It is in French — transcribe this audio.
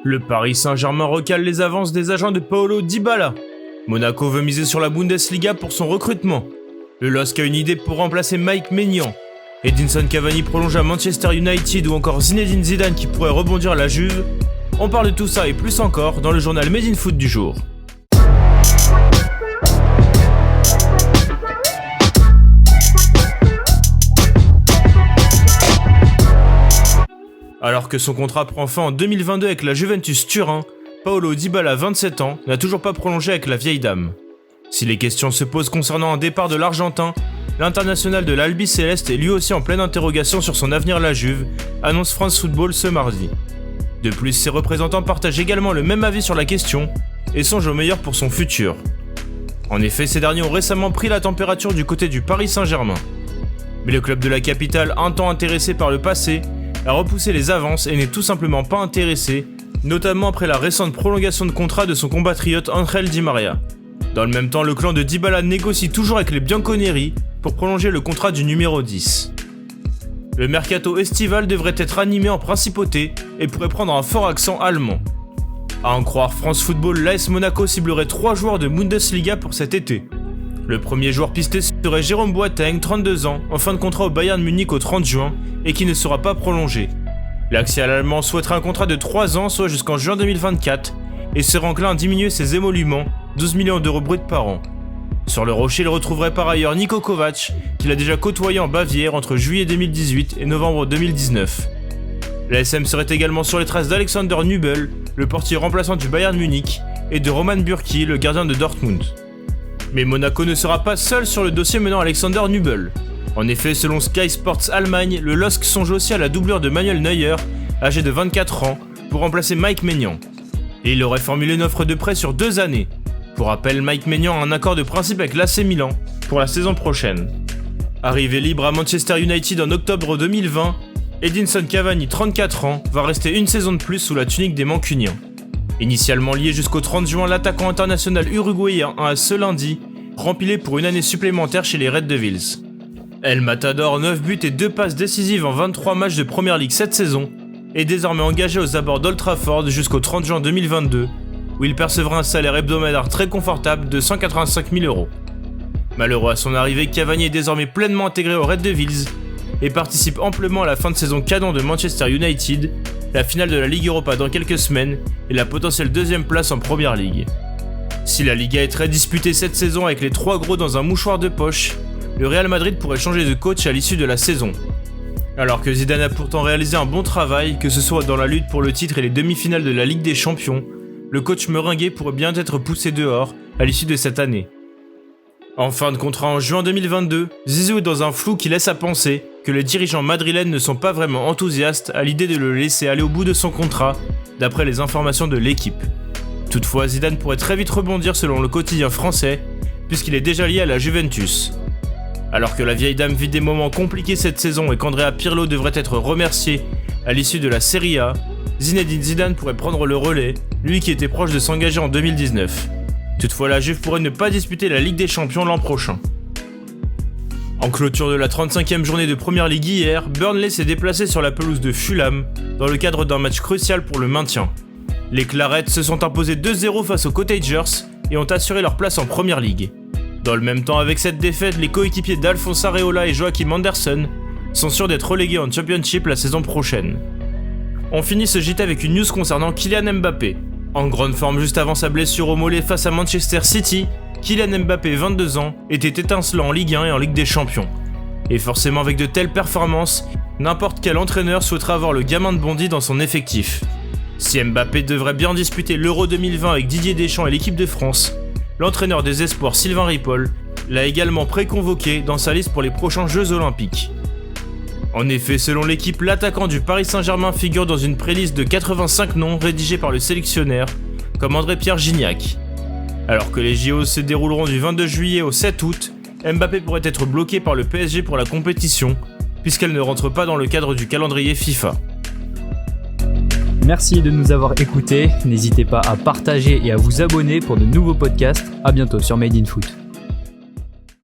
Le Paris Saint-Germain recale les avances des agents de Paulo Dybala. Monaco veut miser sur la Bundesliga pour son recrutement. Le LOSC a une idée pour remplacer Mike Maignan. Edinson Cavani prolonge à Manchester United ou encore Zinedine Zidane qui pourrait rebondir à la Juve. On parle de tout ça et plus encore dans le journal Made in Foot du jour. Alors que son contrat prend fin en 2022 avec la Juventus Turin, Paulo Dybala, 27 ans, n'a toujours pas prolongé avec la vieille dame. Si les questions se posent concernant un départ de l'Argentin, l'international de l'Albi Céleste est lui aussi en pleine interrogation sur son avenir à la Juve, annonce France Football ce mardi. De plus, ses représentants partagent également le même avis sur la question et songent au meilleur pour son futur. En effet, ces derniers ont récemment pris la température du côté du Paris Saint-Germain. Mais le club de la capitale, un temps intéressé par le passé, a repoussé les avances et n'est tout simplement pas intéressé, notamment après la récente prolongation de contrat de son compatriote Ángel Di María. Dans le même temps, le clan de Dybala négocie toujours avec les Bianconeri pour prolonger le contrat du numéro 10. Le mercato estival devrait être animé en principauté et pourrait prendre un fort accent allemand. À en croire France Football, l'AS Monaco ciblerait 3 joueurs de Bundesliga pour cet été. Le premier joueur pisté serait Jérôme Boateng, 32 ans, en fin de contrat au Bayern Munich au 30 juin et qui ne sera pas prolongé. L'axial allemand souhaiterait un contrat de 3 ans, soit jusqu'en juin 2024, et serait enclin à diminuer ses émoluments, 12 millions d'euros bruts par an. Sur le rocher, il retrouverait par ailleurs Niko Kovac, qu'il a déjà côtoyé en Bavière entre juillet 2018 et novembre 2019. L'ASM serait également sur les traces d'Alexander Nübel, le portier remplaçant du Bayern Munich, et de Roman Bürki, le gardien de Dortmund. Mais Monaco ne sera pas seul sur le dossier menant Alexander Nübel. En effet, selon Sky Sports Allemagne, le LOSC songe aussi à la doublure de Manuel Neuer, âgé de 24 ans, pour remplacer Mike Maignan. Et il aurait formulé une offre de prêt sur 2 années. Pour rappel, Mike Maignan a un accord de principe avec l'AC Milan pour la saison prochaine. Arrivé libre à Manchester United en octobre 2020, Edinson Cavani, 34 ans, va rester une saison de plus sous la tunique des Mancuniens. Initialement lié jusqu'au 30 juin, l'attaquant international uruguayen a ce lundi rempilé pour une année supplémentaire chez les Red Devils. El Matador, 9 buts et 2 passes décisives en 23 matchs de Première Ligue cette saison, est désormais engagé aux abords d'Old Trafford jusqu'au 30 juin 2022, où il percevra un salaire hebdomadaire très confortable de 185 000 euros. Malheureux à son arrivée, Cavani est désormais pleinement intégré aux Red Devils et participe amplement à la fin de saison canon de Manchester United, la finale de la Ligue Europa dans quelques semaines et la potentielle 2e place en Première Ligue. Si la Liga est très disputée cette saison avec les 3 gros dans un mouchoir de poche, le Real Madrid pourrait changer de coach à l'issue de la saison. Alors que Zidane a pourtant réalisé un bon travail, que ce soit dans la lutte pour le titre et les demi-finales de la Ligue des Champions, le coach merengue pourrait bien être poussé dehors à l'issue de cette année. En fin de contrat en juin 2022, Zizou est dans un flou qui laisse à penser que les dirigeants madrilènes ne sont pas vraiment enthousiastes à l'idée de le laisser aller au bout de son contrat, d'après les informations de l'équipe. Toutefois, Zidane pourrait très vite rebondir selon le quotidien français, puisqu'il est déjà lié à la Juventus. Alors que la vieille dame vit des moments compliqués cette saison et qu'Andrea Pirlo devrait être remercié à l'issue de la Serie A, Zinedine Zidane pourrait prendre le relais, lui qui était proche de s'engager en 2019. Toutefois, la Juve pourrait ne pas disputer la Ligue des Champions l'an prochain. En clôture de la 35e journée de Première Ligue hier, Burnley s'est déplacé sur la pelouse de Fulham dans le cadre d'un match crucial pour le maintien. Les Clarets se sont imposés 2-0 face aux Cottagers et ont assuré leur place en Première Ligue. Dans le même temps, avec cette défaite, les coéquipiers d'Alphonse Areola et Joachim Andersen sont sûrs d'être relégués en Championship la saison prochaine. On finit ce JT avec une news concernant Kylian Mbappé. En grande forme juste avant sa blessure au mollet face à Manchester City, Kylian Mbappé, 22 ans, était étincelant en Ligue 1 et en Ligue des Champions. Et forcément avec de telles performances, n'importe quel entraîneur souhaiterait avoir le gamin de Bondy dans son effectif. Si Mbappé devrait bien disputer l'Euro 2020 avec Didier Deschamps et l'équipe de France, l'entraîneur des espoirs Sylvain Ripoll l'a également préconvoqué dans sa liste pour les prochains Jeux Olympiques. En effet, selon l'équipe, l'attaquant du Paris Saint-Germain figure dans une préliste de 85 noms rédigés par le sélectionneur, comme André-Pierre Gignac. Alors que les JO se dérouleront du 22 juillet au 7 août, Mbappé pourrait être bloqué par le PSG pour la compétition, puisqu'elle ne rentre pas dans le cadre du calendrier FIFA. Merci de nous avoir écoutés, n'hésitez pas à partager et à vous abonner pour de nouveaux podcasts. À bientôt sur Made in Foot.